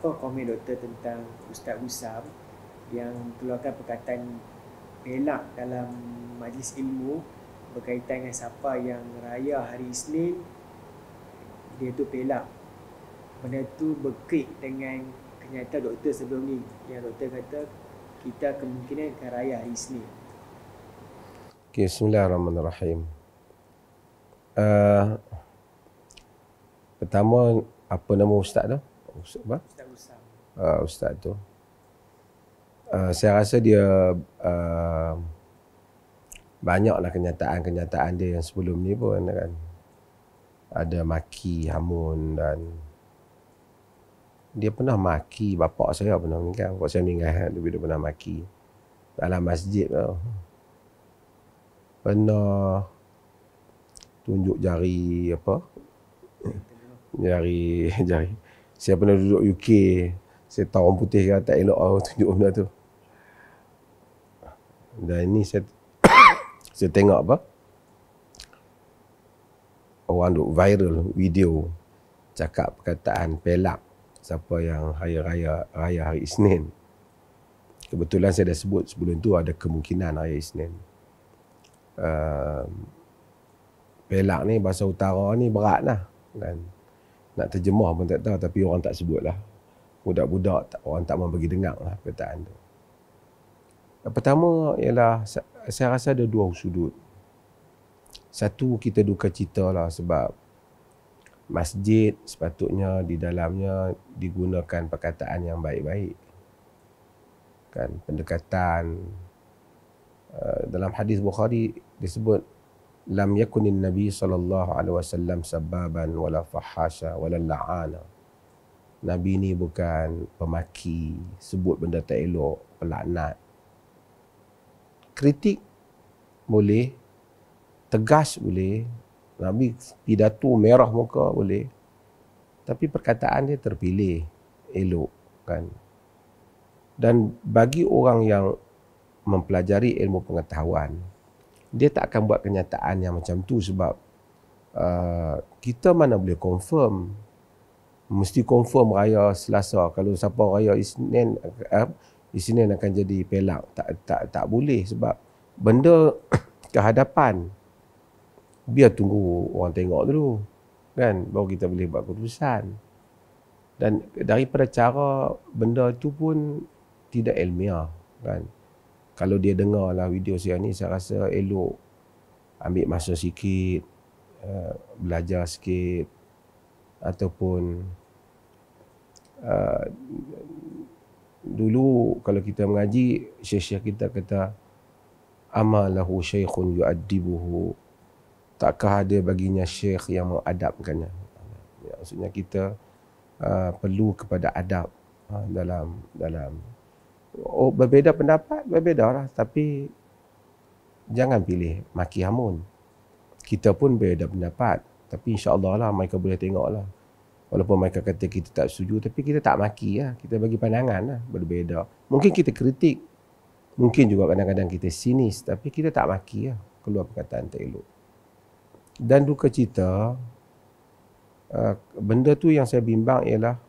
apa komen doktor tentang Ustaz Usam yang keluarkan perkataan pelak dalam majlis ilmu berkaitan dengan siapa yang raya hari Isnin, dia tu pelak. Benda tu berkait dengan kenyataan doktor sebelum ni, yang doktor kata kita kemungkinan akan raya hari Isnin. Okay, bismillahirrahmanirrahim. Pertama, apa nama ustaz tu? Ustaz apa? Ustaz Usam. Ustaz tu. Saya rasa dia banyaklah kenyataan-kenyataan dia yang sebelum ni pun kan. Ada maki, hamun dan dia pernah maki bapak saya pernah meninggal. Bapak saya meninggal, dia pernah maki dalam masjid tu. Pernah tunjuk jari apa? Jari. Saya pernah duduk UK. Saya tahu orang putih kan tak elok tunjuk benda tu. Dan ini saya tengok apa? Orang duk viral video cakap perkataan pelak siapa yang raya hari Isnin. Kebetulan saya dah sebut sebelum tu ada kemungkinan raya Isnin. Pelak ni bahasa utara ni berat lah kan. Nak terjemah pun tak tahu, tapi orang tak sebut lah. Budak-budak orang tak mau bagi dengar lah perkataan tu. Yang pertama ialah saya rasa ada dua sudut. Satu, kita duka cita lah sebab masjid sepatutnya di dalamnya digunakan perkataan yang baik-baik. Kan, pendekatan. Dalam hadis Bukhari disebut lam yakunin Nabi sallallahu alaihi wasallam sababan wala fahasha wala la'ana. Nabi ni bukan pemaki, sebut benda tak elok, pelaknat. Kritik boleh, tegas boleh, Nabi pidato merah muka boleh, tapi perkataan dia terpilih, elok kan. Dan bagi orang yang mempelajari ilmu pengetahuan, dia tak akan buat kenyataan yang macam tu sebab kita mana boleh confirm. Mesti confirm raya Selasa. Kalau siapa raya Isnin, Isnin akan jadi pelak. Tak boleh sebab benda kehadapan. Biar tunggu orang tengok dulu. Kan? Baru kita boleh buat keputusan. Dan daripada cara benda itu pun tidak ilmiah. Kan? Kalau dia dengar lah video saya ni, saya rasa elok ambil masa sikit, belajar sikit, ataupun dulu kalau kita mengaji, syekh-syekh kita kata amalahu syekhun yu'addibuhu, takkah ada baginya syekh yang mengadabkannya. Maksudnya kita perlu kepada adab dalam berbeza pendapat, berbeza lah, tapi jangan pilih maki hamun. Kita pun berbeza pendapat, tapi insya-Allah lah mereka boleh tengok lah. Walaupun mereka kata kita tak setuju, tapi kita tak maki lah. Kita bagi pandangan lah, berbeza. Mungkin kita kritik, mungkin juga kadang-kadang kita sinis, tapi kita tak maki lah, keluar perkataan tak elok. Dan duka cita, benda tu yang saya bimbang ialah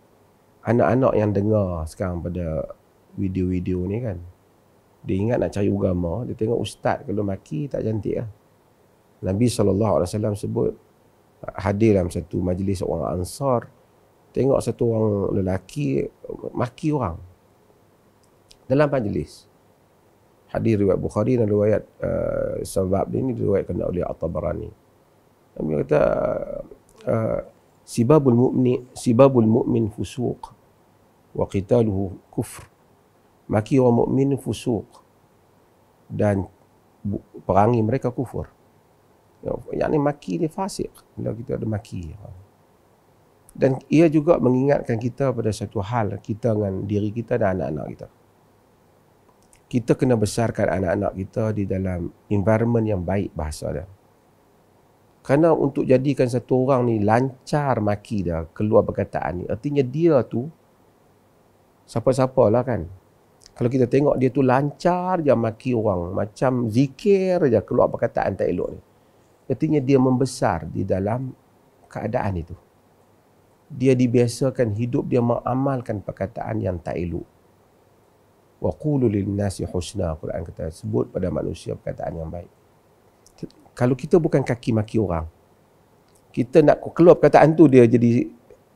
anak-anak yang dengar sekarang pada video-video ni kan. Dia ingat nak cari agama, dia tengok ustaz kalau maki tak cantik lah. Nabi SAW sebut, hadir dalam satu majlis orang Ansar, tengok satu orang lelaki maki orang dalam majlis. Hadis riwayat Bukhari dan riwayat sebab ini diriwayatkan oleh At-Tabarani. Nabi kata sibabul mu'min fusuq wa qitaluhu kufr. Maki orang mukmin fusuq dan perangi mereka kufur. Yang ni maki dia fasik bila kita ada maki. Dan ia juga mengingatkan kita pada satu hal, kita dengan diri kita dan anak-anak kita. Kita kena besarkan anak-anak kita di dalam environment yang baik bahasa dia. Kerana untuk jadikan satu orang ni lancar maki dia, keluar perkataan ni, artinya dia tu siapa-siapalah kan. Kalau kita tengok dia tu lancar je maki orang, macam zikir je keluar perkataan tak elok ni, artinya dia membesar di dalam keadaan itu. dia dibiasakan hidup dia mengamalkan perkataan yang tak elok. Wa qulu lin nasi husna, Quran kata, sebut pada manusia perkataan yang baik. Kalau kita bukan kaki maki orang, kita nak keluar perkataan tu, dia jadi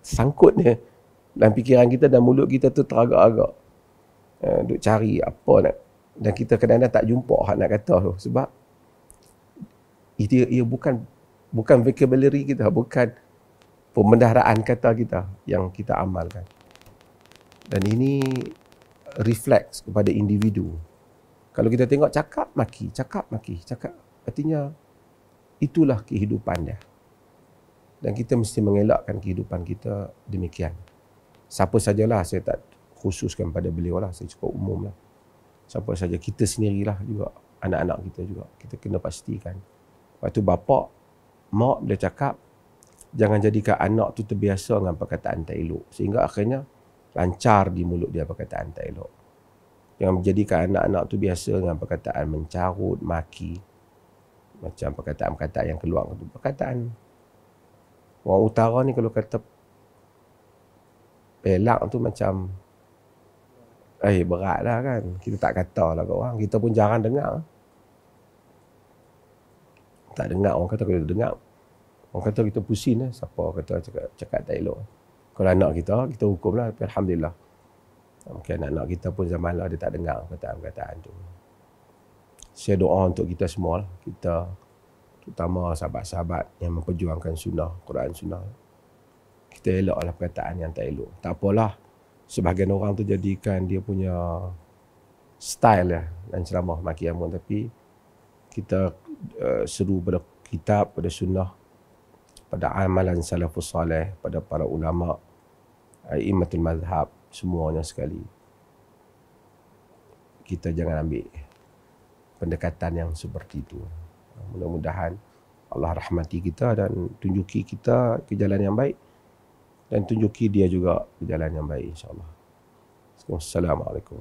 sangkut dia dalam fikiran kita dan mulut kita tu teragak-agak. Duk cari apa nak, dan kita kadang-kadang tak jumpa hak nak kata tu, sebab ia bukan vocabulary kita, bukan pemendaraan kata kita yang kita amalkan. Dan ini refleks kepada individu. Kalau kita tengok cakap maki, artinya itulah kehidupan dia. Dan kita mesti mengelakkan kehidupan kita demikian. Siapa sajalah, saya tak khususkan pada beliau lah, saya cakap umum lah. Siapa saja, kita sendirilah juga, anak-anak kita juga, kita kena pastikan. Waktu bapa, mak bila cakap, jangan jadikan anak tu terbiasa dengan perkataan tak elok, sehingga akhirnya lancar di mulut dia perkataan tak elok. Jangan menjadikan anak-anak tu biasa dengan perkataan mencarut, maki, macam perkataan-perkataan yang keluar tu. Perkataan orang utara ni kalau kata pelak tu macam berat lah kan. Kita tak kata lah kat orang, kita pun jarang dengar. Tak dengar, orang kata kita dengar. Orang kata kita pusing lah, siapa kata cakap tak elok. Kalau anak kita hukum lah, tapi alhamdulillah. Mungkin anak-anak kita pun zaman lah dia tak dengar perkataan-perkataan tu. Saya doa untuk kita semua lah, kita terutama sahabat-sahabat yang memperjuangkan sunnah, Quran sunnah. Kita elaklah perkataan yang tak elok. Tak apalah, sebahagian orang tu jadikan dia punya style lah dan ceramah maki amun, tapi kita seru pada kitab, pada sunnah, pada amalan salafus salih, pada para ulama, a'immatul mazhab, semuanya sekali. Kita jangan ambil pendekatan yang seperti itu. Mudah-mudahan Allah rahmati kita dan tunjuki kita ke jalan yang baik, dan tunjuki dia juga ke jalan yang baik, insyaAllah. Assalamualaikum.